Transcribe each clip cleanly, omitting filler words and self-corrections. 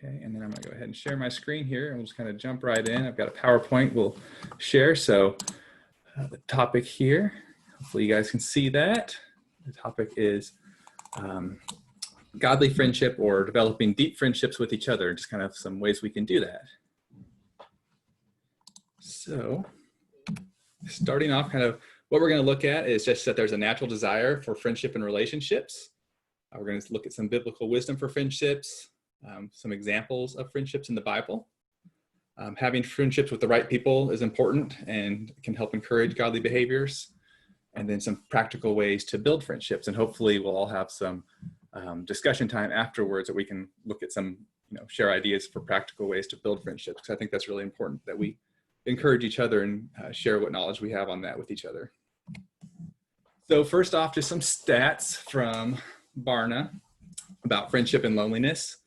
Okay, and then I'm going to go ahead and share my screen here, and we'll just kind of jump right in. I've got a PowerPoint we'll share. So the topic here, hopefully you guys can see that. The topic is godly friendship, or developing deep friendships with each other, just kind of some ways we can do that. So starting off, kind of what we're going to look at is just that there's a natural desire for friendship and relationships. We're going to look at some biblical wisdom for friendships, some examples of friendships in the Bible. Having friendships with the right people is important and can help encourage godly behaviors. And then some practical ways to build friendships. And hopefully we'll all have some discussion time afterwards that we can look at some, share ideas for practical ways to build friendships. Because I think that's really important that we encourage each other and share what knowledge we have on that with each other. So first off, just some stats from Barna about friendship and loneliness.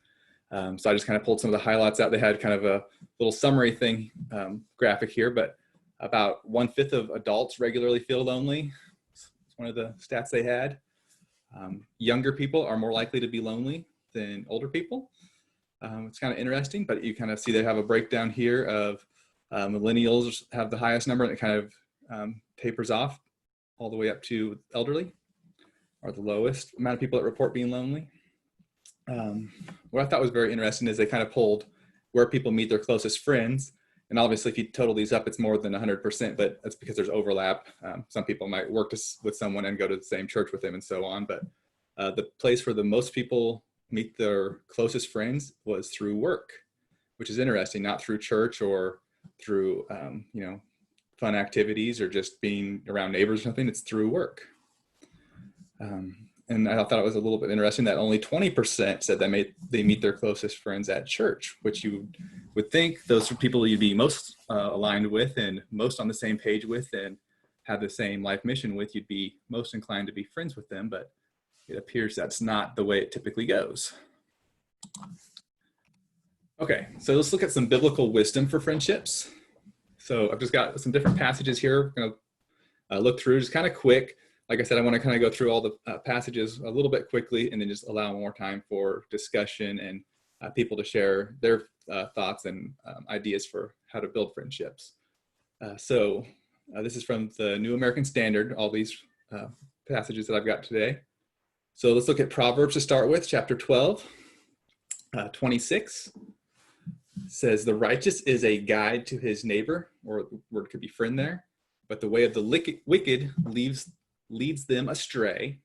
So I just kind of pulled some of the highlights out. They had kind of a little summary thing graphic here, but about 1/5 of adults regularly feel lonely. It's one of the stats they had. Younger people are more likely to be lonely than older people. It's kind of interesting, but you kind of see they have a breakdown here of millennials have the highest number, and it kind of tapers off all the way up to elderly, are the lowest amount of people that report being lonely. What I thought was very interesting is they kind of pulled where people meet their closest friends. And obviously, if you total these up, it's more than 100%, but that's because there's overlap. Some people might work with someone and go to the same church with them and so on. But the place where the most people meet their closest friends was through work, which is interesting, not through church or through, fun activities or just being around neighbors or something. It's through work. And I thought it was a little bit interesting that only 20% said that they meet their closest friends at church, which you would think those are people you'd be most aligned with and most on the same page with and have the same life mission with. You'd be most inclined to be friends with them, but it appears that's not the way it typically goes. Okay, so let's look at some biblical wisdom for friendships. So I've just got some different passages here. I'm going to look through just kind of quick. Like I said, I want to kind of go through all the passages a little bit quickly and then just allow more time for discussion and people to share their thoughts and ideas for how to build friendships. So this is from the New American Standard, all these passages that I've got today. So let's look at Proverbs to start with, chapter 12, 26. Says, the righteous is a guide to his neighbor, or the word could be friend there, but the way of the wicked leads them astray.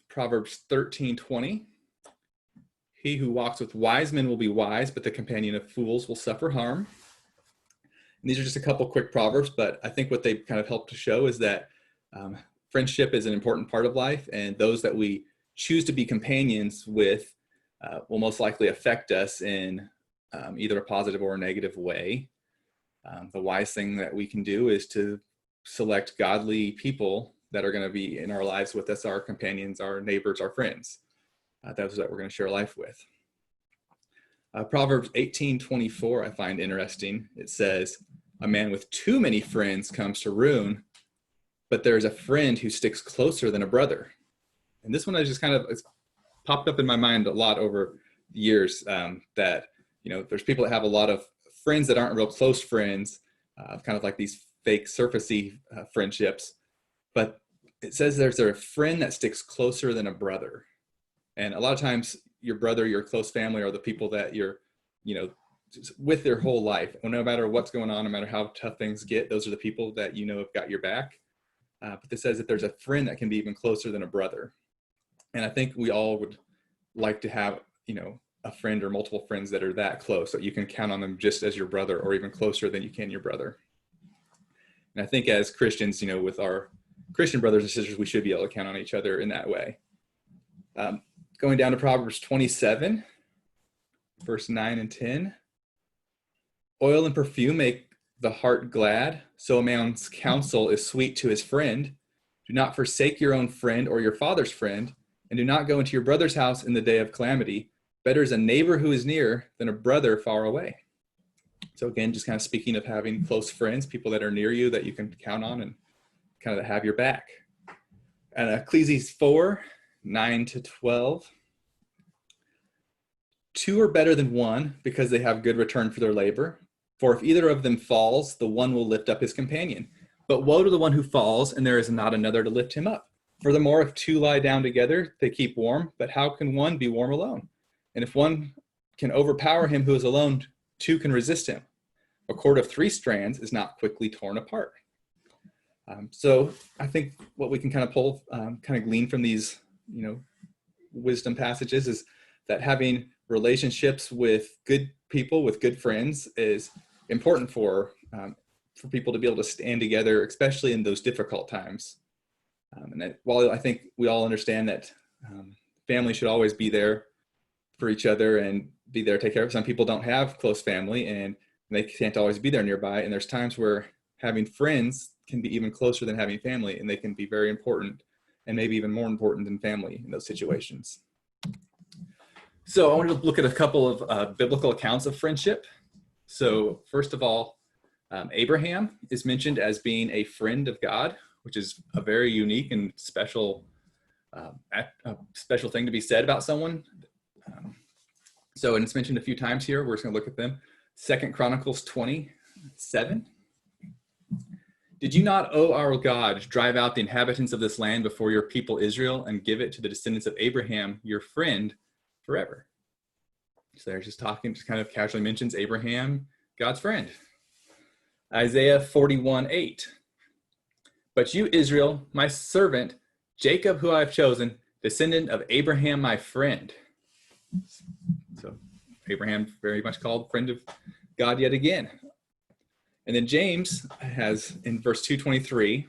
Proverbs 13:20. He who walks with wise men will be wise, but the companion of fools will suffer harm. And these are just a couple quick proverbs, but I think what they kind of help to show is that friendship is an important part of life, and those that we choose to be companions with will most likely affect us in either a positive or a negative way. The wise thing that we can do is to select godly people that are going to be in our lives with us, our companions, our neighbors, our friends. Those that we're going to share life with. Proverbs 18:24 I find interesting. It says, a man with too many friends comes to ruin, but there's a friend who sticks closer than a brother. And this one I just kind of, it's popped up in my mind a lot over the years, that, there's people that have a lot of friends that aren't real close friends, kind of like these fake surfacey friendships, but it says there's a friend that sticks closer than a brother. And a lot of times your brother, your close family are the people that you're, with their whole life. And no matter what's going on, no matter how tough things get, those are the people that have got your back. But this says that there's a friend that can be even closer than a brother. And I think we all would like to have, a friend or multiple friends that are that close, that you can count on them just as your brother or even closer than you can your brother. And I think as Christians, with our Christian brothers and sisters, we should be able to count on each other in that way. Going down to Proverbs 27, verse 9 and 10. Oil and perfume make the heart glad, so a man's counsel is sweet to his friend. Do not forsake your own friend or your father's friend, and do not go into your brother's house in the day of calamity. Better is a neighbor who is near than a brother far away. So again, just kind of speaking of having close friends, people that are near you that you can count on and kind of have your back. And Ecclesiastes 4, 9 to 12. Two are better than one because they have good return for their labor. For if either of them falls, the one will lift up his companion. But woe to the one who falls, and there is not another to lift him up. Furthermore, if two lie down together, they keep warm. But how can one be warm alone? And if one can overpower him who is alone, two can resist him. A cord of 3 strands is not quickly torn apart. So I think what we can kind of pull, kind of glean from these, wisdom passages is that having relationships with good people, with good friends, is important for people to be able to stand together, especially in those difficult times. While I think we all understand that family should always be there for each other and be there to take care of. Some people don't have close family and they can't always be there nearby. And there's times where having friends can be even closer than having family, and they can be very important and maybe even more important than family in those situations. So I wanted to look at a couple of biblical accounts of friendship. So first of all, Abraham is mentioned as being a friend of God, which is a very unique and special thing to be said about someone. And it's mentioned a few times here. We're just going to look at them. 2 Chronicles 27. Did you not, O our God, drive out the inhabitants of this land before your people Israel and give it to the descendants of Abraham, your friend, forever? So they're just kind of casually mentions Abraham, God's friend. Isaiah 41:8. But you, Israel, my servant, Jacob, who I have chosen, descendant of Abraham, my friend. So Abraham very much called friend of God yet again. And then James has in verse 2:23,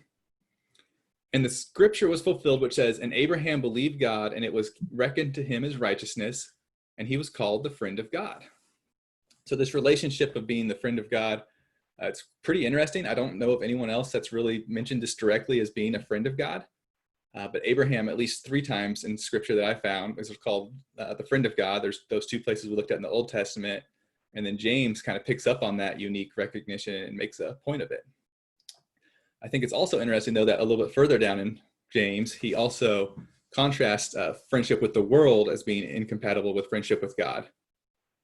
and the scripture was fulfilled, which says, and Abraham believed God, and it was reckoned to him as righteousness, and he was called the friend of God. So this relationship of being the friend of God, it's pretty interesting. I don't know of anyone else that's really mentioned this directly as being a friend of God. But Abraham, at least 3 times in scripture that I found, is called the friend of God. There's those 2 places we looked at in the Old Testament. And then James kind of picks up on that unique recognition and makes a point of it. I think it's also interesting, though, that a little bit further down in James, he also contrasts friendship with the world as being incompatible with friendship with God.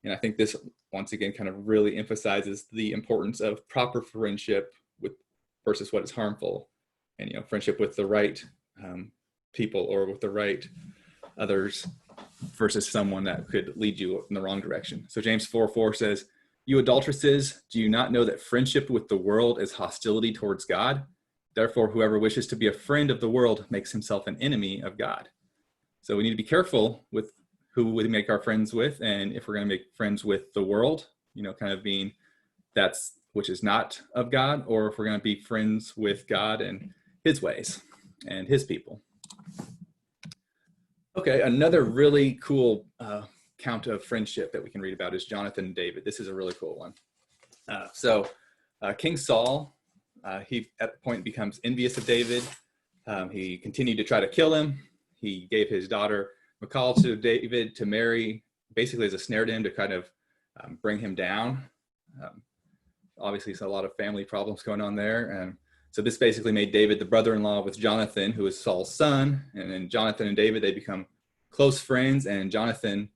And I think this, once again, kind of really emphasizes the importance of proper friendship versus what is harmful. And, friendship with the right people or with the right others versus someone that could lead you in the wrong direction. So James 4:4 says, you adulteresses, do you not know that friendship with the world is hostility towards God? Therefore, whoever wishes to be a friend of the world makes himself an enemy of God. So we need to be careful with who we make our friends with. And if we're going to make friends with the world, kind of being which is not of God, or if we're going to be friends with God and his ways and his people. Okay, another really cool count of friendship that we can read about is Jonathan and David. This is a really cool one. King Saul, he at the point becomes envious of David. He continued to try to kill him. He gave his daughter Michal to David to marry, basically as a snare to him to kind of bring him down. Obviously, it's a lot of family problems going on there. So this basically made David the brother-in-law with Jonathan, who is Saul's son. And then Jonathan and David, they become close friends. And Jonathan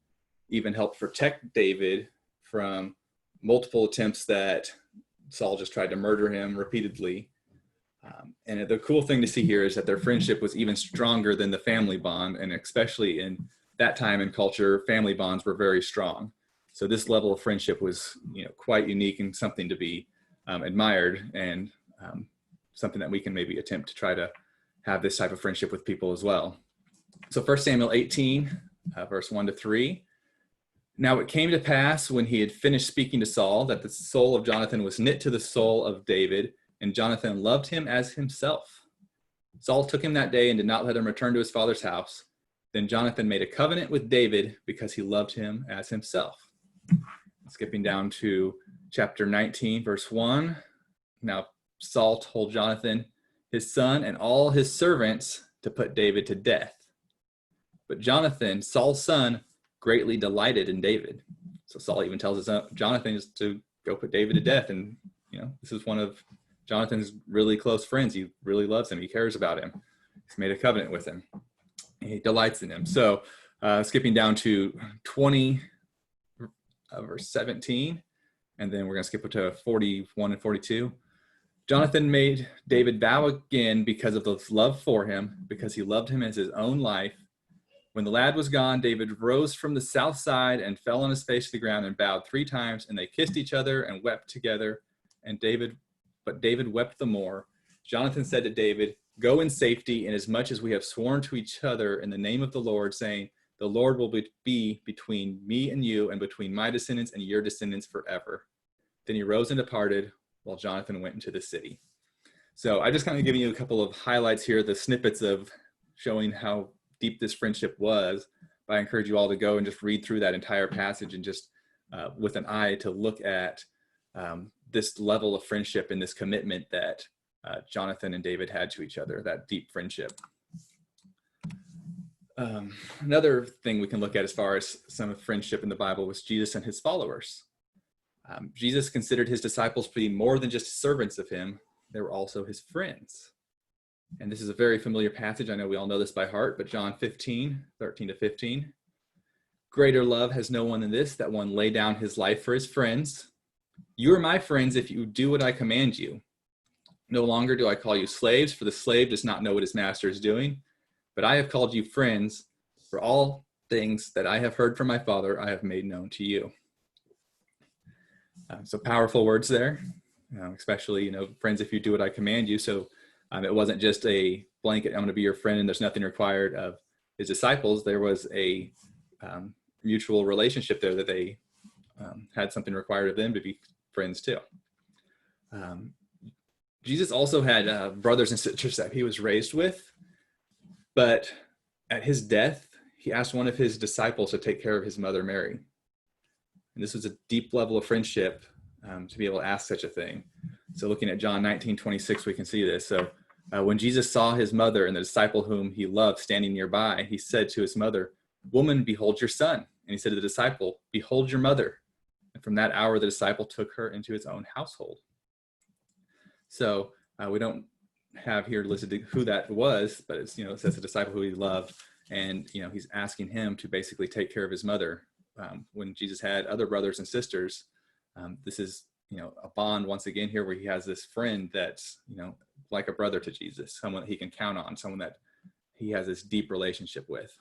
even helped protect David from multiple attempts that Saul just tried to murder him repeatedly. And the cool thing to see here is that their friendship was even stronger than the family bond. And especially in that time and culture, family bonds were very strong. So this level of friendship was, quite unique and something to be admired, and something that we can maybe attempt to try to have this type of friendship with people as well. So 1 Samuel 18, verse 1-3. Now it came to pass when he had finished speaking to Saul that the soul of Jonathan was knit to the soul of David, and Jonathan loved him as himself. Saul took him that day and did not let him return to his father's house. Then Jonathan made a covenant with David because he loved him as himself. Skipping down to chapter 19, verse 1. Now Saul told Jonathan, his son, and all his servants to put David to death. But Jonathan, Saul's son, greatly delighted in David. So Saul even tells his son, Jonathan is to go put David to death. And, this is one of Jonathan's really close friends. He really loves him. He cares about him. He's made a covenant with him. He delights in him. So skipping down to 20, verse 17, and then we're going to skip to 41 and 42. Jonathan made David bow again because of his love for him, because he loved him as his own life. When the lad was gone, David rose from the south side and fell on his face to the ground and bowed 3 times, and they kissed each other and wept together. But David wept the more. Jonathan said to David, "Go in safety, inasmuch as we have sworn to each other in the name of the Lord, saying, the Lord will be between me and you, and between my descendants and your descendants forever." Then he rose and departed, while Jonathan went into the city. So I just kind of giving you a couple of highlights here, the snippets of showing how deep this friendship was. But I encourage you all to go and just read through that entire passage and just with an eye to look at this level of friendship and this commitment that Jonathan and David had to each other, that deep friendship. Another thing we can look at as far as some of friendship in the Bible was Jesus and his followers. Jesus considered his disciples to be more than just servants of him. They were also his friends. And this is a very familiar passage. I know we all know this by heart, but John 15, 13 to 15. Greater love has no one than this, that one lay down his life for his friends. You are my friends if you do what I command you. No longer do I call you slaves, for the slave does not know what his master is doing. But I have called you friends, for all things that I have heard from my Father I have made known to you. So powerful words there, especially, friends, if you do what I command you. So it wasn't just a blanket, I'm going to be your friend and there's nothing required of his disciples. There was a mutual relationship there that they had something required of them to be friends too. Jesus also had brothers and sisters that he was raised with, but at his death, he asked one of his disciples to take care of his mother, Mary. And this was a deep level of friendship to be able to ask such a thing. So looking at John 19:26, we can see this. So when Jesus saw his mother and the disciple whom he loved standing nearby, he said to his mother, "Woman, behold your son." And he said to the disciple, "Behold your mother." And from that hour, the disciple took her into his own household. So we don't have here listed who that was, but it's, it says the disciple who he loved. And, he's asking him to basically take care of his mother. When Jesus had other brothers and sisters, this is, a bond once again here where he has this friend that's, like a brother to Jesus, someone that he can count on, someone that he has this deep relationship with.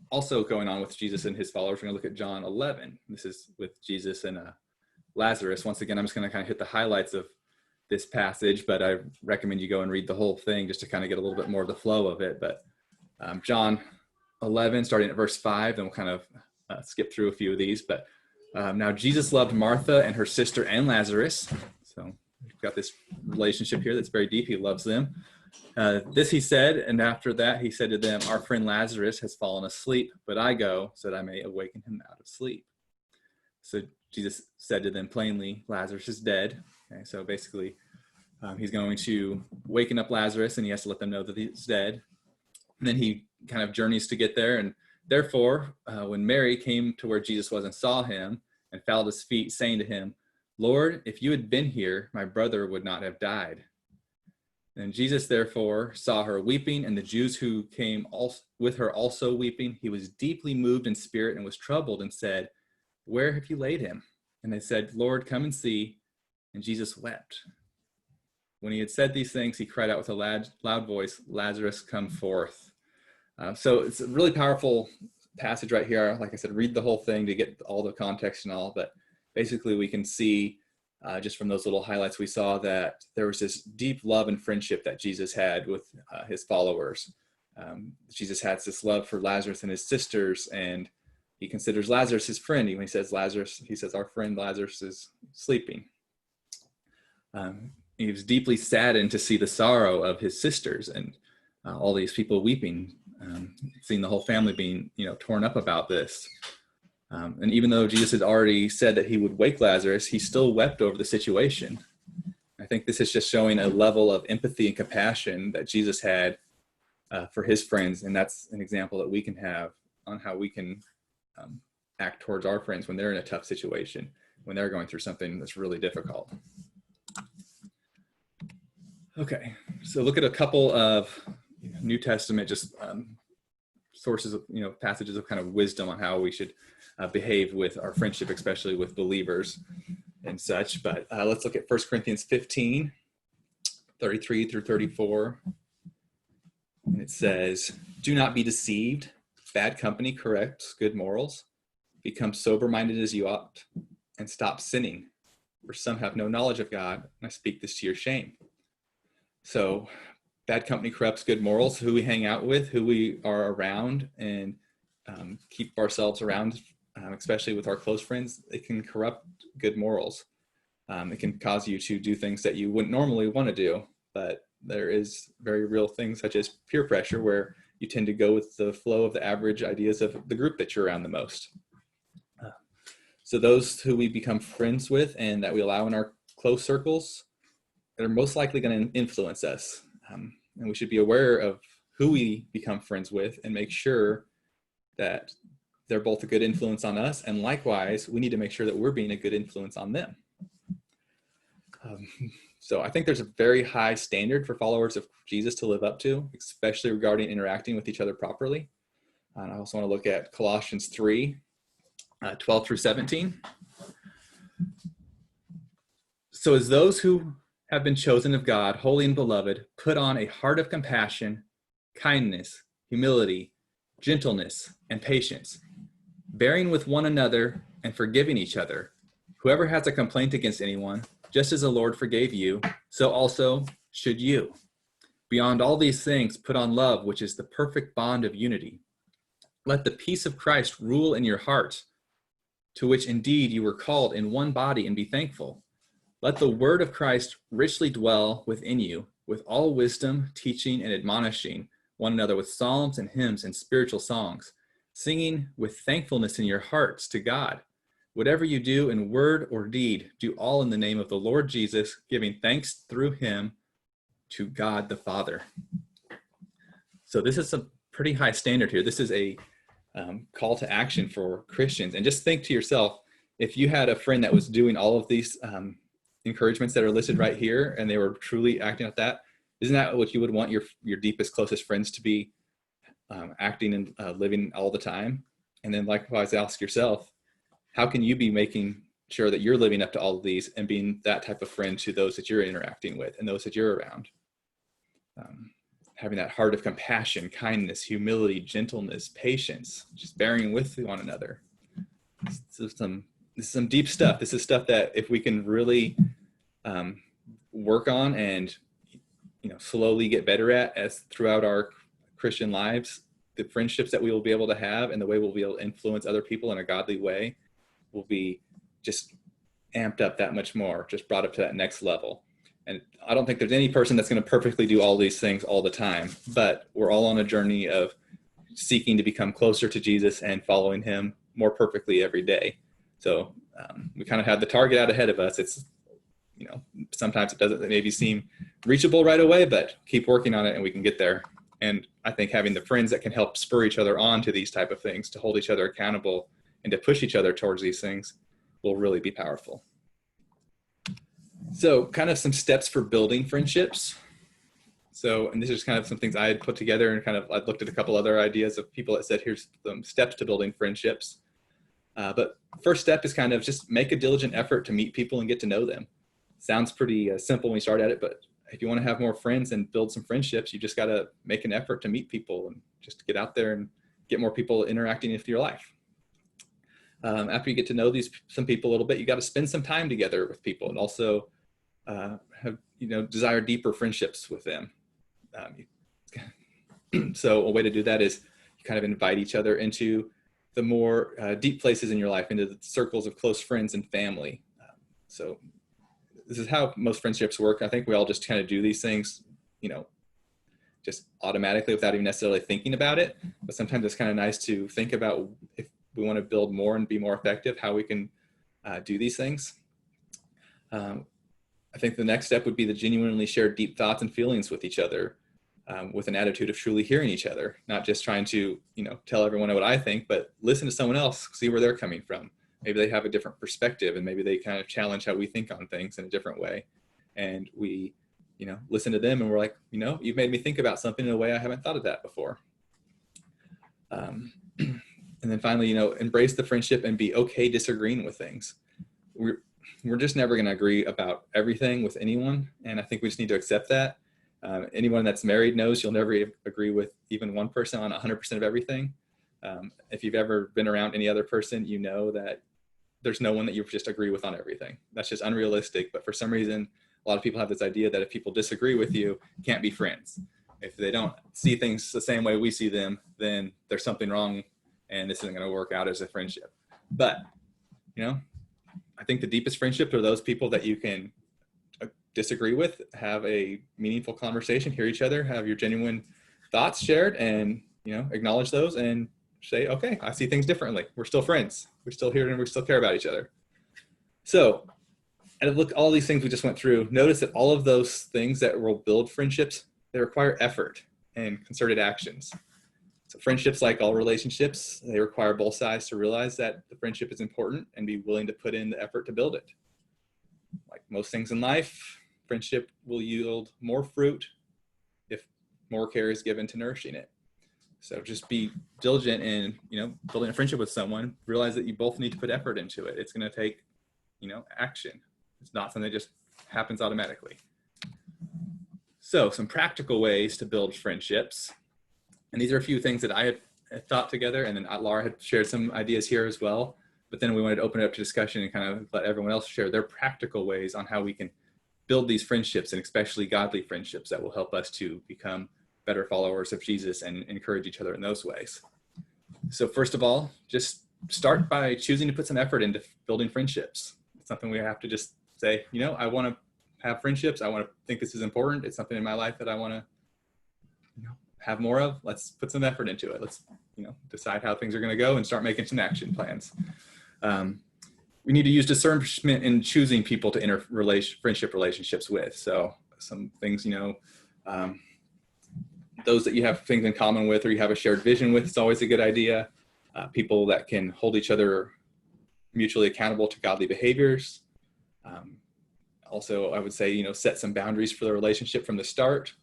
Also going on with Jesus and his followers, we're going to look at John 11. This is with Jesus and Lazarus. Once again, I'm just going to kind of hit the highlights of this passage, but I recommend you go and read the whole thing just to kind of get a little bit more of the flow of it. But John 11, starting at verse 5, then we'll kind of skip through a few of these. But now Jesus loved Martha and her sister and Lazarus. So we've got this relationship here that's very deep. He loves them. This he said, and after that he said to them, "Our friend Lazarus has fallen asleep, but I go so that I may awaken him out of sleep." So Jesus said to them plainly, "Lazarus is dead." Okay, so basically he's going to waken up Lazarus and he has to let them know that he's dead. And then he kind of journeys to get there. And therefore, when Mary came to where Jesus was and saw him and fell at his feet, saying to him, "Lord, if you had been here, my brother would not have died." And Jesus therefore saw her weeping, and the Jews who came with her also weeping. He was deeply moved in spirit and was troubled and said, "Where have you laid him?" And they said, "Lord, come and see." And Jesus wept. When he had said these things, he cried out with a loud voice, "Lazarus, come forth." So it's a really powerful passage right here. Like I said, read the whole thing to get all the context and all, but basically we can see just from those little highlights we saw that there was this deep love and friendship that Jesus had with his followers. Jesus has this love for Lazarus and his sisters, and he considers Lazarus his friend. When he says Lazarus, he says, "Our friend Lazarus is sleeping." He was deeply saddened to see the sorrow of his sisters and all these people weeping, seeing the whole family being, torn up about this. And even though Jesus had already said that he would wake Lazarus, he still wept over the situation. I think this is just showing a level of empathy and compassion that Jesus had for his friends. And that's an example that we can have on how we can act towards our friends when they're in a tough situation, when they're going through something that's really difficult. Okay, so look at a couple of New Testament just sources of, passages of kind of wisdom on how we should behave with our friendship, especially with believers and such. But let's look at 1 Corinthians 15, 33 through 34. And it says, "Do not be deceived. Bad company corrects good morals. Become sober-minded as you ought, and stop sinning. For some have no knowledge of God, and I speak this to your shame." So bad company corrupts good morals, who we hang out with, who we are around, and keep ourselves around, especially with our close friends. It can corrupt good morals. It can cause you to do things that you wouldn't normally want to do, but there is very real things such as peer pressure, where you tend to go with the flow of the average ideas of the group that you're around the most. So those who we become friends with and that we allow in our close circles, they're most likely going to influence us. And we should be aware of who we become friends with and make sure that they're both a good influence on us. And likewise, we need to make sure that we're being a good influence on them. So I think there's a very high standard for followers of Jesus to live up to, especially regarding interacting with each other properly. And I also want to look at Colossians 3, 12 through 17. "So as those who have been chosen of God, holy and beloved, put on a heart of compassion, kindness, humility, gentleness, and patience, bearing with one another and forgiving each other. Whoever has a complaint against anyone, just as the Lord forgave you, so also should you. Beyond all these things, put on love, which is the perfect bond of unity. Let the peace of Christ rule in your hearts, to which indeed you were called in one body, and be thankful. Let the word of Christ richly dwell within you, with all wisdom, teaching and admonishing one another with psalms and hymns and spiritual songs, singing with thankfulness in your hearts to God. Whatever you do in word or deed, do all in the name of the Lord Jesus, giving thanks through him to God the Father." So this is a pretty high standard here. This is a call to action for Christians. And just think to yourself, if you had a friend that was doing all of these encouragements that are listed right here, and they were truly acting like that, isn't that what you would want your deepest, closest friends to be acting and living all the time? And then likewise, ask yourself, how can you be making sure that you're living up to all of these and being that type of friend to those that you're interacting with and those that you're around? Having that heart of compassion, kindness, humility, gentleness, patience, just bearing with one another. This is some deep stuff. This is stuff that if we can really work on and slowly get better at as throughout our Christian lives, the friendships that we will be able to have and the way we'll be able to influence other people in a godly way will be just amped up that much more, just brought up to that next level. And I don't think there's any person that's going to perfectly do all these things all the time, but we're all on a journey of seeking to become closer to Jesus and following him more perfectly every day. So we kind of have the target out ahead of us. It's, sometimes it doesn't maybe seem reachable right away, but keep working on it and we can get there. And I think having the friends that can help spur each other on to these type of things, to hold each other accountable and to push each other towards these things will really be powerful. So kind of some steps for building friendships. So, and this is kind of some things I had put together, and I looked at a couple other ideas of people that said, here's some steps to building friendships. But first step is kind of just make a diligent effort to meet people and get to know them. Sounds pretty simple when you start at it, but if you want to have more friends and build some friendships, you just got to make an effort to meet people and just get out there and get more people interacting with your life. After you get to know some people a little bit, you got to spend some time together with people and also have desire deeper friendships with them. So a way to do that is you kind of invite each other into the more deep places in your life, into the circles of close friends and family. So this is how most friendships work. I think we all just kind of do these things, just automatically without even necessarily thinking about it. But sometimes it's kind of nice to think about, if we want to build more and be more effective, how we can do these things. I think the next step would be to genuinely share deep thoughts and feelings with each other, with an attitude of truly hearing each other, not just trying to, tell everyone what I think, but listen to someone else, see where they're coming from. Maybe they have a different perspective and maybe they kind of challenge how we think on things in a different way. And we, listen to them and we're like, you've made me think about something in a way I haven't thought of that before. Um, and then finally, embrace the friendship and be okay disagreeing with things. We're just never going to agree about everything with anyone. And I think we just need to accept that. Anyone that's married knows you'll never agree with even one person on 100% of everything. If you've ever been around any other person, you know that there's no one that you just agree with on everything. That's just unrealistic. But for some reason, a lot of people have this idea that if people disagree with you, can't be friends. If they don't see things the same way we see them, then there's something wrong and this isn't going to work out as a friendship. But, I think the deepest friendships are those people that you can disagree with, have a meaningful conversation, hear each other, have your genuine thoughts shared, and, acknowledge those and say, okay, I see things differently. We're still friends. We're still here and we still care about each other. So, and look, all these things we just went through, notice that all of those things that will build friendships, they require effort and concerted actions. So friendships, like all relationships, they require both sides to realize that the friendship is important and be willing to put in the effort to build it. Like most things in life, friendship will yield more fruit if more care is given to nourishing it. So just be diligent in, building a friendship with someone. Realize that you both need to put effort into it. It's going to take, action. It's not something that just happens automatically. So some practical ways to build friendships. And these are a few things that I had thought together, and then Laura had shared some ideas here as well. But then we wanted to open it up to discussion and kind of let everyone else share their practical ways on how we can build these friendships, and especially godly friendships that will help us to become better followers of Jesus and encourage each other in those ways. So first of all, just start by choosing to put some effort into building friendships. It's something we have to just say, I want to have friendships. I want to think this is important. It's something in my life that I want to, have more of. Let's put some effort into it. Let's, decide how things are going to go and start making some action plans. We need to use discernment in choosing people to enter friendship relationships with. So some things, those that you have things in common with or you have a shared vision with, it's always a good idea. People that can hold each other mutually accountable to godly behaviors. Also, I would say, set some boundaries for the relationship from the start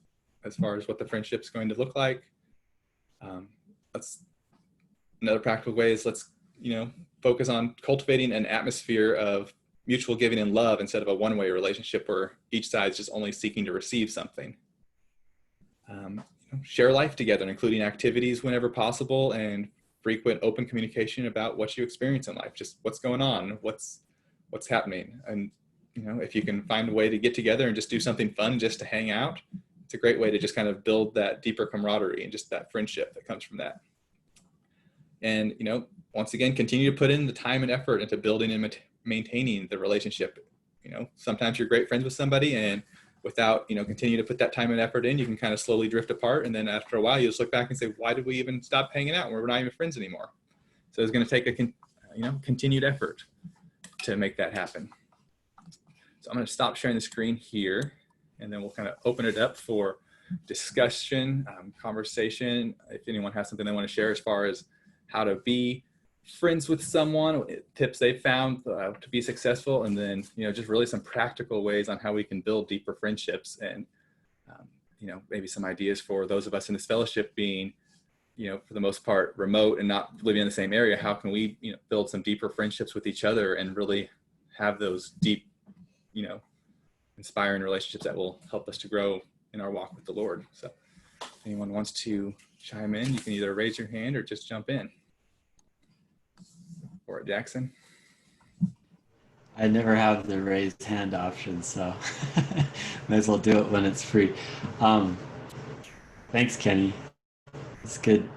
as far as what the friendship's going to look like. Another practical way is let's, focus on cultivating an atmosphere of mutual giving and love instead of a one-way relationship where each side is just only seeking to receive something. Share life together, including activities whenever possible, and frequent open communication about what you experience in life, just what's going on, what's happening. And, if you can find a way to get together and just do something fun just to hang out, it's a great way to just kind of build that deeper camaraderie and just that friendship that comes from that. And, once again, continue to put in the time and effort into building and maintaining the relationship. Sometimes you're great friends with somebody, and without, continue to put that time and effort in, you can kind of slowly drift apart. And then after a while, you just look back and say, why did we even stop hanging out? We're not even friends anymore. So it's going to take a, continued effort to make that happen. So I'm going to stop sharing the screen here, and then we'll kind of open it up for discussion, conversation. If anyone has something they want to share as far as how to be friends with someone, tips they found to be successful, and then, just really some practical ways on how we can build deeper friendships, and, maybe some ideas for those of us in this fellowship being, for the most part, remote and not living in the same area. How can we, build some deeper friendships with each other and really have those deep, inspiring relationships that will help us to grow in our walk with the Lord. So if anyone wants to chime in, you can either raise your hand or just jump in. Or Jackson. I never have the raised hand option, so might as well do it when it's free. Thanks, Kenny. It's good.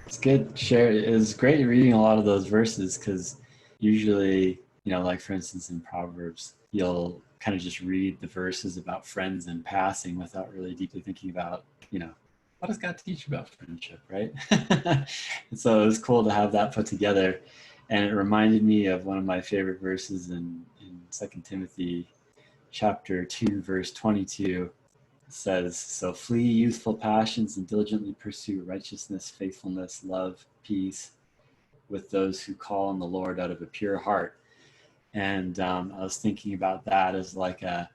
It's good. Share. It was great reading a lot of those verses, because usually, like for instance in Proverbs, you'll kind of just read the verses about friends in passing without really deeply thinking about, what does God teach about friendship, right? And so it was cool to have that put together. And it reminded me of one of my favorite verses in 2 Timothy chapter 2, verse 22. It says, so flee youthful passions and diligently pursue righteousness, faithfulness, love, peace with those who call on the Lord out of a pure heart. And I was thinking about that as like a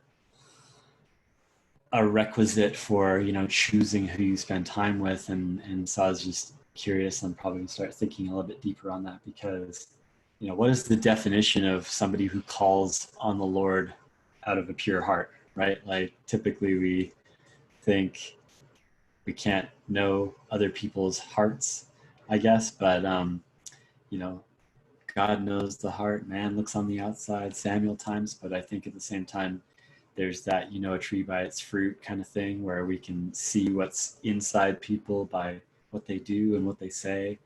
requisite for, choosing who you spend time with. And so I was just curious and probably start thinking a little bit deeper on that, because, what is the definition of somebody who calls on the Lord out of a pure heart, right? Like typically we think we can't know other people's hearts, I guess, but God knows the heart, man looks on the outside, Samuel times, but I think at the same time, there's that, a tree by its fruit kind of thing, where we can see what's inside people by what they do and what they say.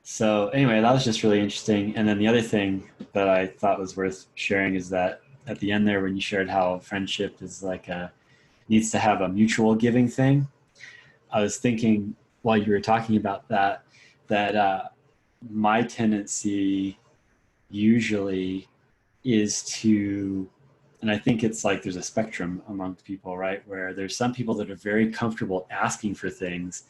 So anyway, that was just really interesting. And then the other thing that I thought was worth sharing is that at the end there, when you shared how friendship is like needs to have a mutual giving thing, I was thinking while you were talking about that my tendency usually is to, and I think it's like there's a spectrum amongst people, right? Where there's some people that are very comfortable asking for things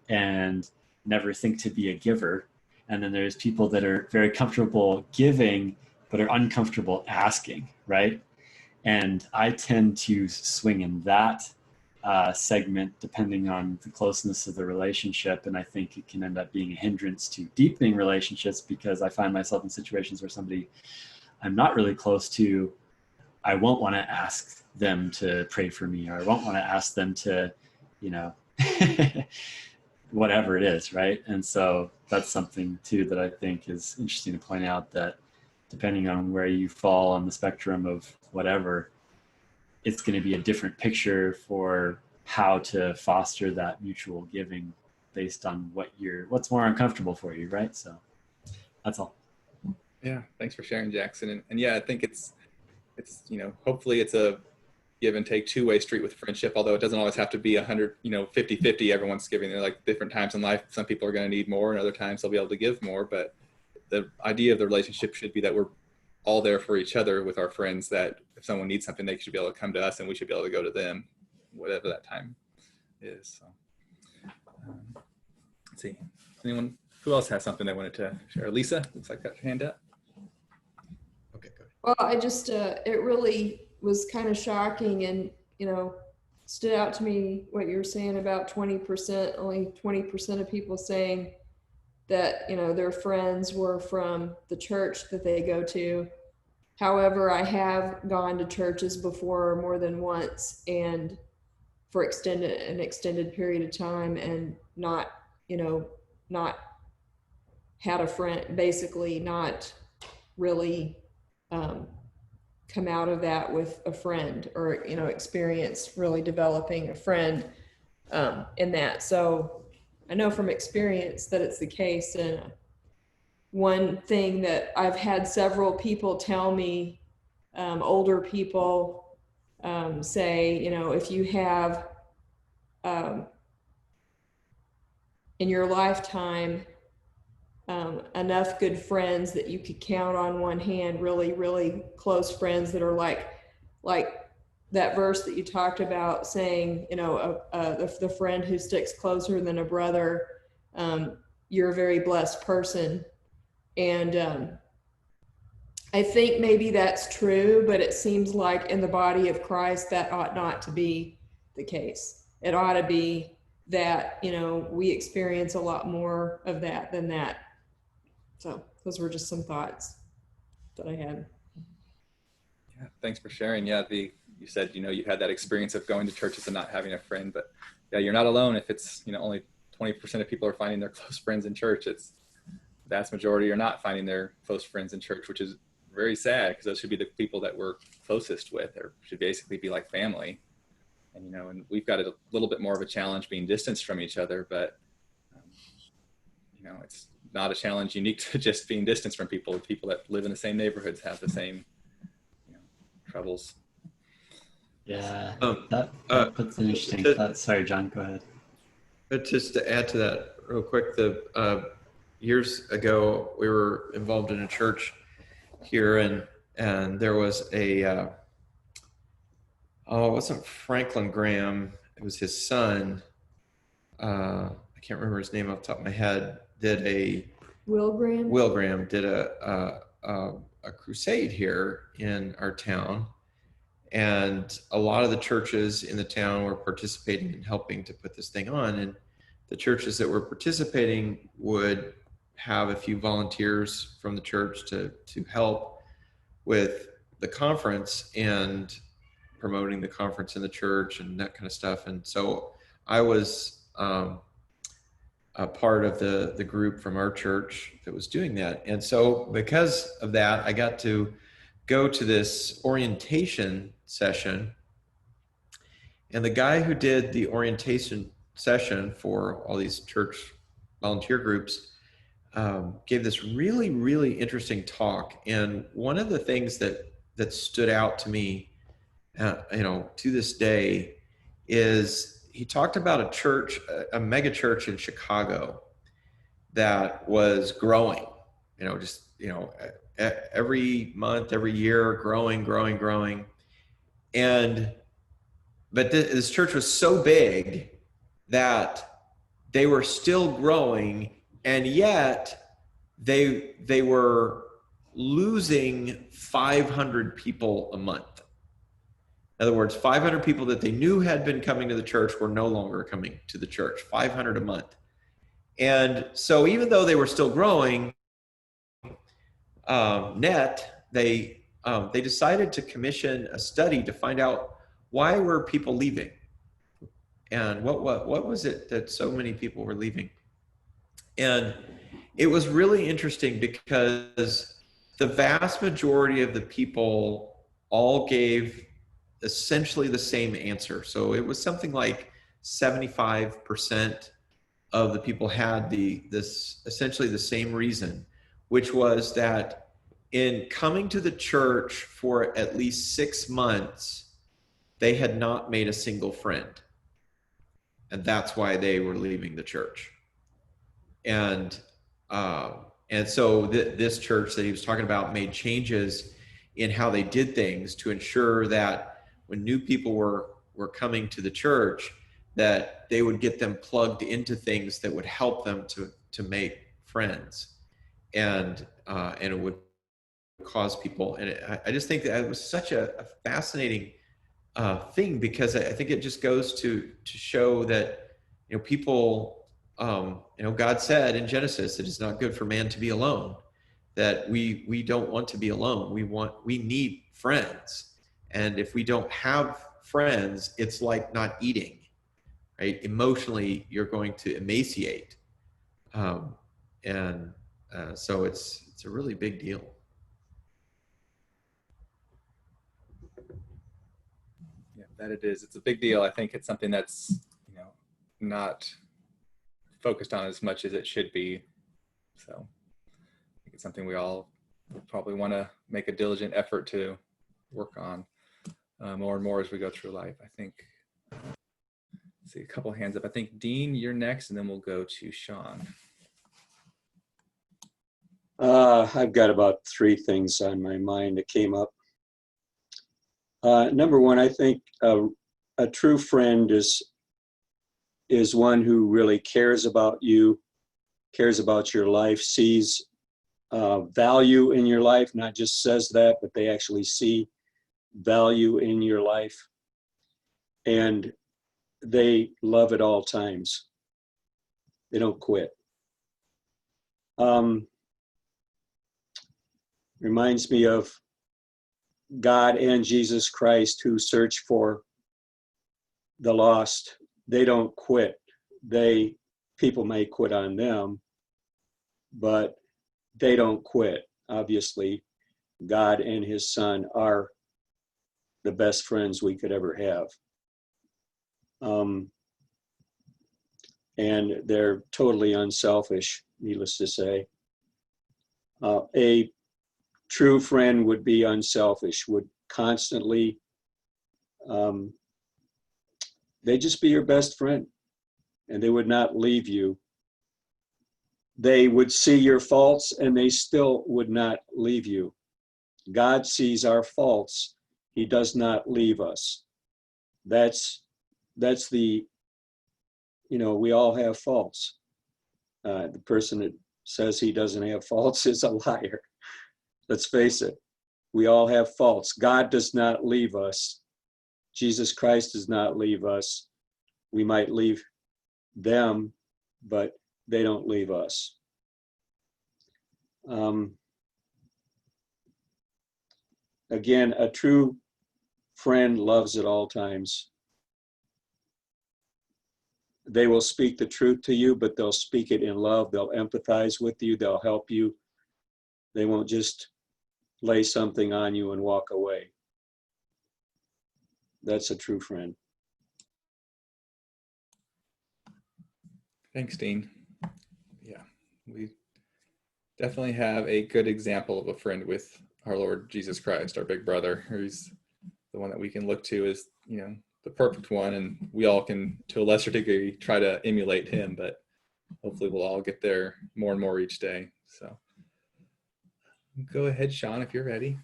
and never think to be a giver. And then there's people that are very comfortable giving, but are uncomfortable asking, right? And I tend to swing in that segment depending on the closeness of the relationship. And I think it can end up being a hindrance to deepening relationships, because I find myself in situations where somebody I'm not really close to, I won't want to ask them to pray for me, or I won't want to ask them to, whatever it is, right? And so that's something too that I think is interesting to point out, that depending on where you fall on the spectrum of whatever, it's going to be a different picture for how to foster that mutual giving based on what's more uncomfortable for you, right? So that's all. Yeah, thanks for sharing, Jackson. And yeah, I think it's hopefully it's a give and take two-way street with friendship, although it doesn't always have to be 100, 50-50. Everyone's giving. They're like different times in life. Some people are going to need more, and other times they'll be able to give more. But the idea of the relationship should be that we're all there for each other with our friends, that if someone needs something, they should be able to come to us and we should be able to go to them, whatever that time is. So let's see. Anyone who else has something they wanted to share? Lisa, looks like got your hand up. Okay, good. Well, I just, it really was kind of shocking, and, stood out to me what you were saying about 20%, only 20% of people saying that, their friends were from the church that they go to. However, I have gone to churches before more than once, and for an extended period of time, and not had a friend, basically not really come out of that with a friend, or experience really developing a friend in that. So I know from experience that it's the case. And one thing that I've had several people tell me, older people say, if you have in your lifetime enough good friends that you could count on one hand, really, really close friends that are like that verse that you talked about, saying, the friend who sticks closer than a brother, you're a very blessed person. And I think maybe that's true, but it seems like in the body of Christ, that ought not to be the case. It ought to be that, we experience a lot more of that than that. So those were just some thoughts that I had. Yeah, thanks for sharing. Yeah, you said, you had that experience of going to churches and not having a friend, but yeah, you're not alone. If it's, only 20% of people are finding their close friends in church, it's the vast majority are not finding their close friends in church, which is very sad, because those should be the people that we're closest with, or should basically be like family. And, and we've got a little bit more of a challenge being distanced from each other, but, it's not a challenge unique to just being distanced from people. People that live in the same neighborhoods have the same troubles. Yeah, that puts an interesting thought. Sorry, John, go ahead. But just to add to that real quick, years ago, we were involved in a church here, and there was it wasn't Franklin Graham, it was his son. I can't remember his name off the top of my head. Will Graham did a crusade here in our town, and a lot of the churches in the town were participating in helping to put this thing on. And the churches that were participating would have a few volunteers from the church to help with the conference and promoting the conference in the church and that kind of stuff. And so I was a part of the group from our church that was doing that. And so because of that, I got to go to this orientation session. And the guy who did the orientation session for all these church volunteer groups gave this really, really interesting talk. And one of the things that stood out to me, to this day, is he talked about a church, a mega church in Chicago that was growing, every month, every year, growing. But this church was so big that they were still growing, and yet they were losing 500 people a month. In other words, 500 people that they knew had been coming to the church were no longer coming to the church, 500 a month. And so even though they were still growing they decided to commission a study to find out why were people leaving, and what was it that so many people were leaving. And it was really interesting because the vast majority of the people all gave essentially the same answer. So it was something like 75% of the people had this essentially the same reason, which was that in coming to the church for at least 6 months, they had not made a single friend. And that's why they were leaving the church. And so this church that he was talking about made changes in how they did things to ensure that when new people were coming to the church, that they would get them plugged into things that would help them to make friends, and it would cause people. And I just think that it was such a fascinating thing, because I think it just goes to show that people, God said in Genesis, it is not good for man to be alone. That we don't want to be alone. We need friends. And if we don't have friends, it's like not eating, right? Emotionally, you're going to emaciate. So it's a really big deal. Yeah, that it is. It's a big deal. I think it's something that's, not focused on as much as it should be. So I think it's something we all probably want to make a diligent effort to work on more and more as we go through life. I think, see a couple hands up. I think Dean, you're next, and then we'll go to Sean. I've got about 3 things on my mind that came up. Number one, I think a true friend is one who really cares about you, cares about your life, sees value in your life, not just says that, but they actually see value in your life, and they love at all times. They don't quit. Reminds me of God and Jesus Christ, who search for the lost. They don't quit. People may quit on them, but they don't quit. Obviously, God and his son are the best friends we could ever have. And they're totally unselfish, needless to say. A true friend would be unselfish, would constantly, they'd just be your best friend, and they would not leave you. They would see your faults, and they still would not leave you. God sees our faults. He does not leave us. That's the, we all have faults. The person that says he doesn't have faults is a liar. Let's face it. We all have faults. God does not leave us. Jesus Christ does not leave us. We might leave them but they don't leave us. Again, a true friend loves at all times. They will speak the truth to you, but they'll speak it in love. They'll empathize with you. They'll help you. They won't just lay something on you and walk away. That's a true friend. Thanks, Dean. Yeah, we definitely have a good example of a friend with our Lord Jesus Christ, our big brother. He's the one that we can look to as, you know, the perfect one, and we all can, to a lesser degree, try to emulate him, but hopefully we'll all get there more and more each day. So go ahead, Sean, if you're ready.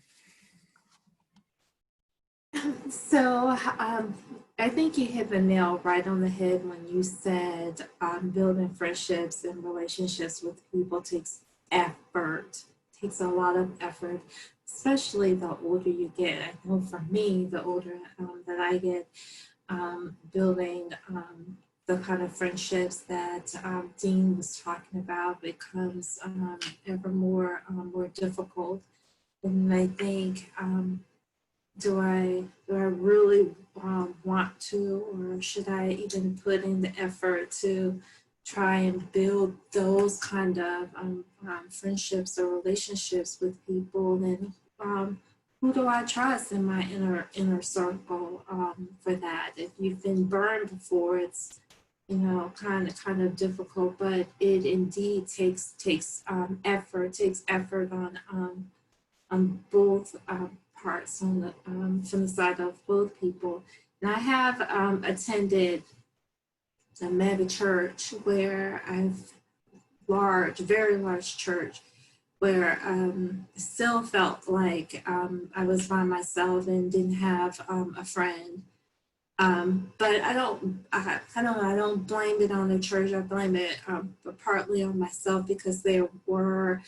So I think you hit the nail right on the head when you said building friendships and relationships with people takes effort, takes a lot of effort, especially the older you get. I know for me, the older that I get, building the kind of friendships that Dean was talking about becomes ever more difficult. And I think do I really want to, or should I even put in the effort to try and build those kind of friendships or relationships with people? And who do I trust in my inner circle for that? If you've been burned before, it's, you know, kind of difficult, but it indeed takes effort, on both parts, on the from the side of both people. And I have attended a mega church where very large church, where still felt like I was by myself and didn't have a friend. But I don't blame it on the church. I blame it partly on myself, because there were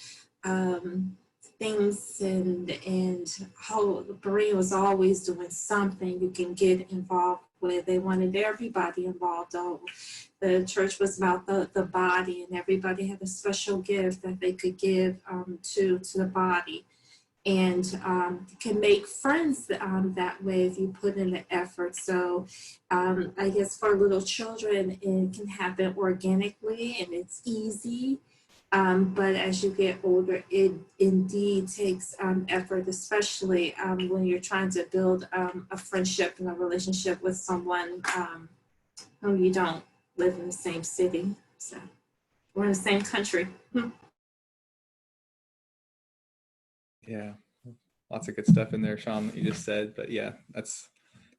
things and Berea was always doing something you can get involved with. They wanted everybody involved. The church was about the body, and everybody had a special gift that they could give to the body. And you can make friends that way if you put in the effort. So I guess for little children, it can happen organically and it's easy. But as you get older, it indeed takes effort, especially when you're trying to build a friendship and a relationship with someone who you don't live in the same city. So we're in the same country. Yeah, lots of good stuff in there, Sean, that you just said. But yeah, that's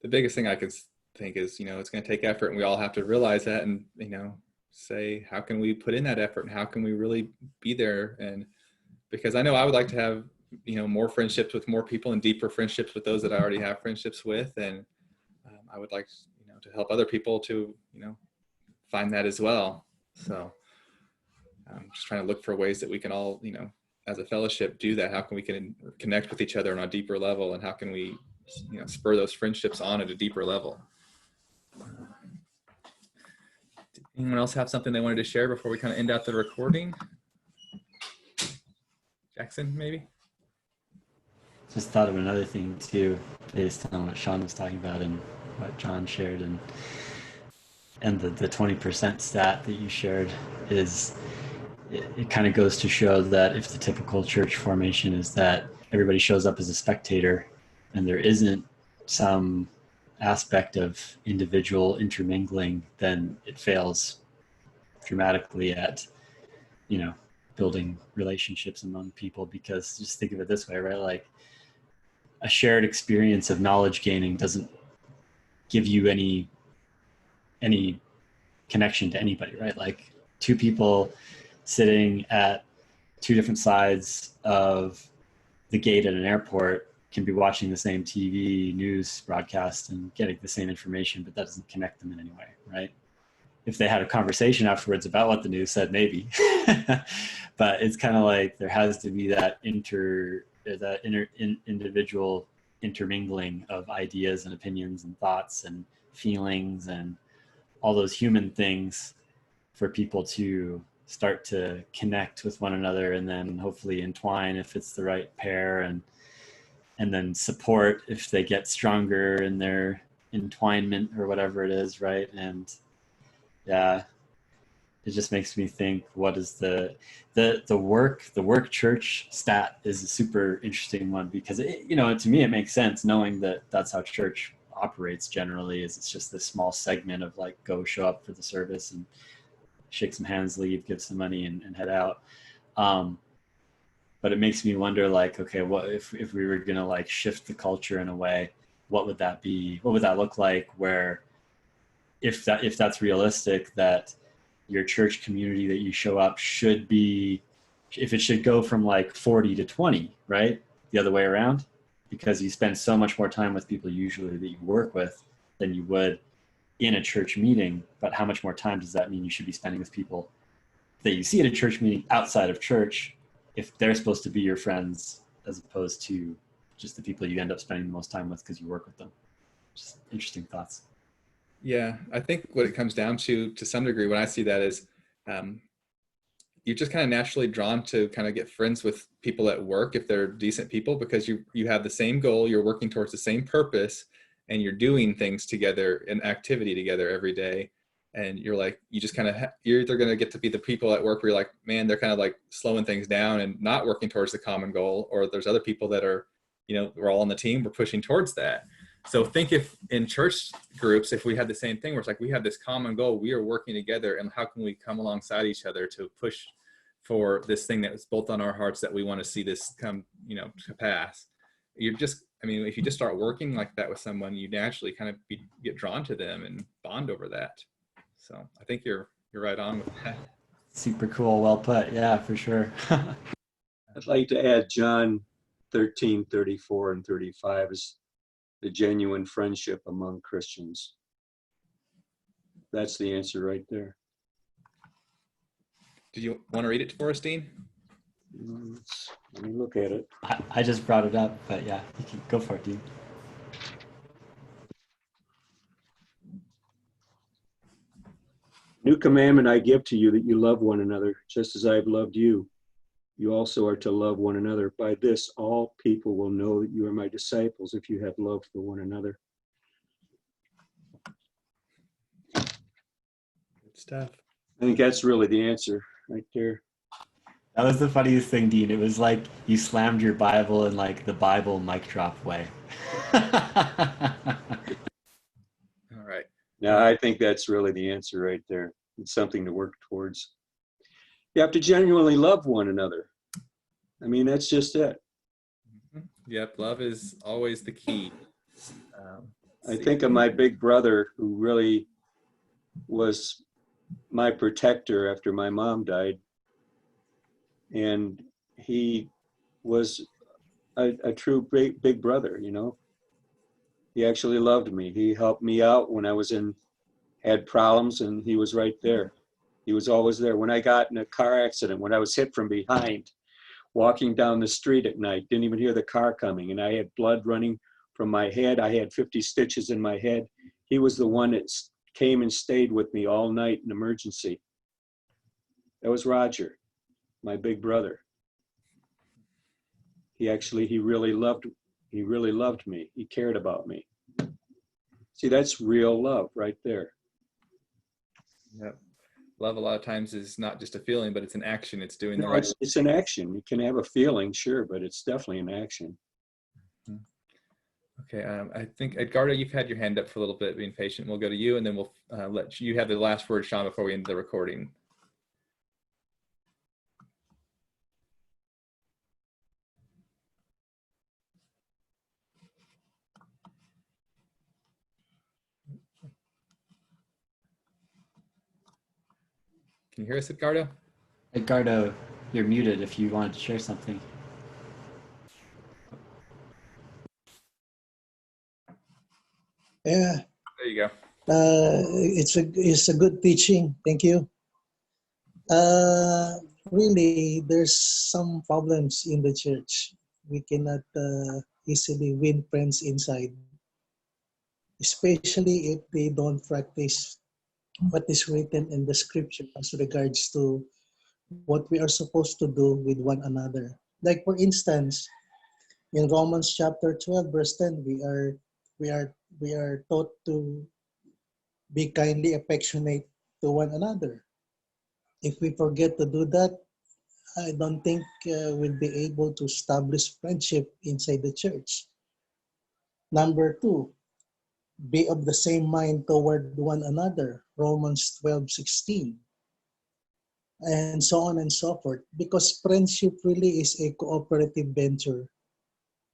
the biggest thing I could think is, you know, it's going to take effort, and we all have to realize that, and, you know, say, how can we put in that effort, and how can we really be there? And because I know I would like to have, you know, more friendships with more people and deeper friendships with those that I already have friendships with. And I would like, you know, to help other people to, you know, find that as well. So I'm just trying to look for ways that we can all, you know, as a fellowship do that. How can we connect with each other on a deeper level, and how can we, you know, spur those friendships on at a deeper level? Anyone else have something they wanted to share before we kind of end out the recording? Jackson, maybe? Just thought of another thing too, based on what Sean was talking about and what John shared, and the 20% stat that you shared is, it kind of goes to show that if the typical church formation is that everybody shows up as a spectator and there isn't some aspect of individual intermingling, then it fails dramatically at, you know, building relationships among people. Because just think of it this way, right? Like, a shared experience of knowledge gaining doesn't give you any connection to anybody, right? Like, two people sitting at two different sides of the gate at an airport can be watching the same TV news broadcast and getting the same information, but that doesn't connect them in any way, right? If they had a conversation afterwards about what the news said, maybe. But it's kind of like there has to be that individual intermingling of ideas and opinions and thoughts and feelings and all those human things for people to start to connect with one another, and then hopefully entwine if it's the right pair, and then support if they get stronger in their entwinement or whatever it is, right? And yeah, it just makes me think, what is the work church stat is a super interesting one, because it, to me it makes sense, knowing that that's how church operates generally, is it's just this small segment of like, go show up for the service and shake some hands, leave, give some money, and head out. But it makes me wonder, like, okay, what if we were gonna like shift the culture in a way, what would that be? What would that look like? Where if that's realistic, that your church community that you show up should be, if it should go from like 40 to 20, right? The other way around, because you spend so much more time with people usually that you work with than you would in a church meeting. But how much more time does that mean you should be spending with people that you see at a church meeting outside of church, if they're supposed to be your friends, as opposed to just the people you end up spending the most time with because you work with them? Just interesting thoughts. Yeah, I think what it comes down to some degree, when I see that, is you're just kind of naturally drawn to kind of get friends with people at work if they're decent people, because you have the same goal, you're working towards the same purpose, and you're doing things together, an activity together every day. And you're like, you just kind of, you're either going to get to be the people at work where you're like, man, they're kind of like slowing things down and not working towards the common goal, or there's other people that are, we're all on the team, we're pushing towards that. So think if in church groups, if we had the same thing where it's like, we have this common goal, we are working together, and how can we come alongside each other to push for this thing that is both on our hearts, that we want to see this come, to pass. You're just, if you just start working like that with someone, you naturally kind of get drawn to them and bond over that. So I think you're right on with that. Super cool. Well put. Yeah, for sure. I'd like to add John 13:34 and 35 is the genuine friendship among Christians. That's the answer right there. Did you want to read it for us, Dean? Let me look at it. I just brought it up, but yeah, you can go for it, Dean. New commandment I give to you, that you love one another, just as I have loved you. You also are to love one another. By this, all people will know that you are my disciples, if you have love for one another. Good stuff. I think that's really the answer right there. That was the funniest thing, Dean. It was like you slammed your Bible in like the Bible mic drop way. All right. Now, I think that's really the answer right there. It's something to work towards. You have to genuinely love one another. That's just it. Yep, love is always the key. I think of my big brother, who really was my protector after my mom died. And he was a true big brother, He actually loved me. He helped me out when I had problems, and he was right there. He was always there. When I got in a car accident, when I was hit from behind, walking down the street at night, didn't even hear the car coming, and I had blood running from my head. I had 50 stitches in my head. He was the one that came and stayed with me all night in emergency. That was Roger, my big brother. He really loved me. He cared about me. See, that's real love right there. Yep. Love a lot of times is not just a feeling, but it's an action. It's doing the right. It's an action. You can have a feeling, sure, but it's definitely an action. Okay, I think, Edgardo, you've had your hand up for a little bit, being patient. We'll go to you, and then we'll let you have the last word, Sean, before we end the recording. Can you hear us, Edgardo? Edgardo, you're muted if you wanted to share something. Yeah. There you go. It's a good teaching. Thank you. Really, there's some problems in the church. We cannot easily win friends inside, especially if they don't practice what is written in the scripture as regards to what we are supposed to do with one another. Like for instance, in Romans chapter 12, verse 10, we are taught to be kindly affectionate to one another. If we forget to do that, I don't think we'll be able to establish friendship inside the church. Number two, be of the same mind toward one another, Romans 12:16, and so on and so forth. Because friendship really is a cooperative venture.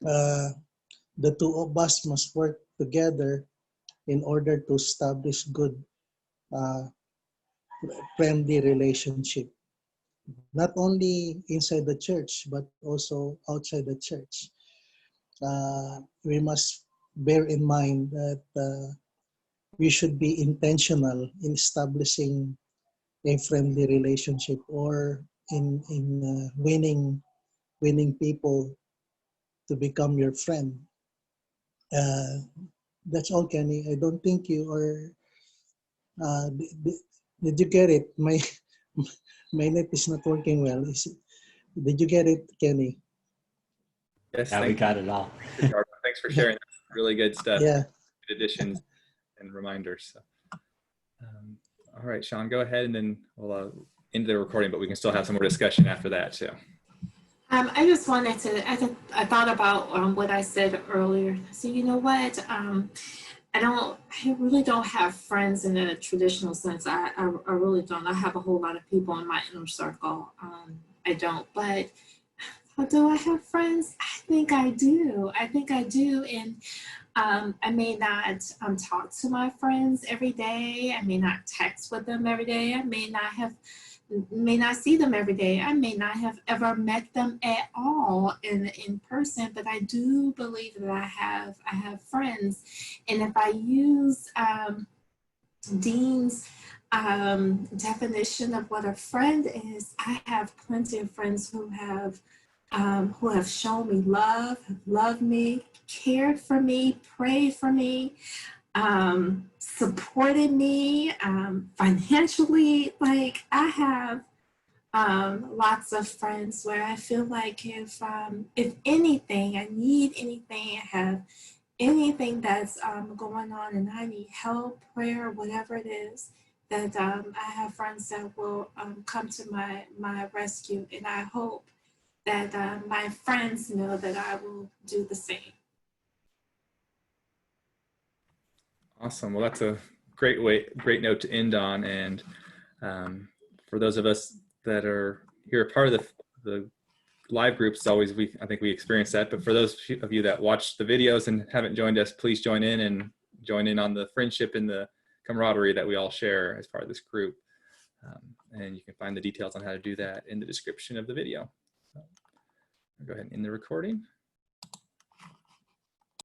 The two of us must work together in order to establish good, uh, friendly relationship. Not only inside the church, but also outside the church. We must bear in mind that we should be intentional in establishing a friendly relationship or in winning people to become your friend. Uh, that's all, Kenny. I don't think you are. Did you get it? My net is not working well. Did you get it, Kenny? Yes, Yeah, we thank got it all. you. Thanks for sharing. Really good stuff. Yeah. Good additions and reminders. So, all right, Sean, go ahead, and then we'll end the recording, but we can still have some more discussion after that too. I just wanted to, I thought about what I said earlier. So you know what? I really don't have friends in a traditional sense. I really don't. I have a whole lot of people in my inner circle. I don't, but do I have friends? I think I do. And I may not talk to my friends every day. I may not text with them every day. I may not see them every day. I may not have ever met them at all in person, but I do believe that I have friends. And if I use Dean's definition of what a friend is, I have plenty of friends who have shown me love, have loved me, cared for me, prayed for me, supported me financially. Like I have lots of friends where I feel like if anything, I need anything, I have anything that's going on and I need help, prayer, whatever it is, that I have friends that will come to my rescue, and I hope that my friends know that I will do the same. Awesome. Well, that's a great note to end on. And for those of us that are here, part of the live groups, I think we experience that. But for those of you that watch the videos and haven't joined us, please join in on the friendship and the camaraderie that we all share as part of this group. And you can find the details on how to do that in the description of the video. So, I'll go ahead and end the recording.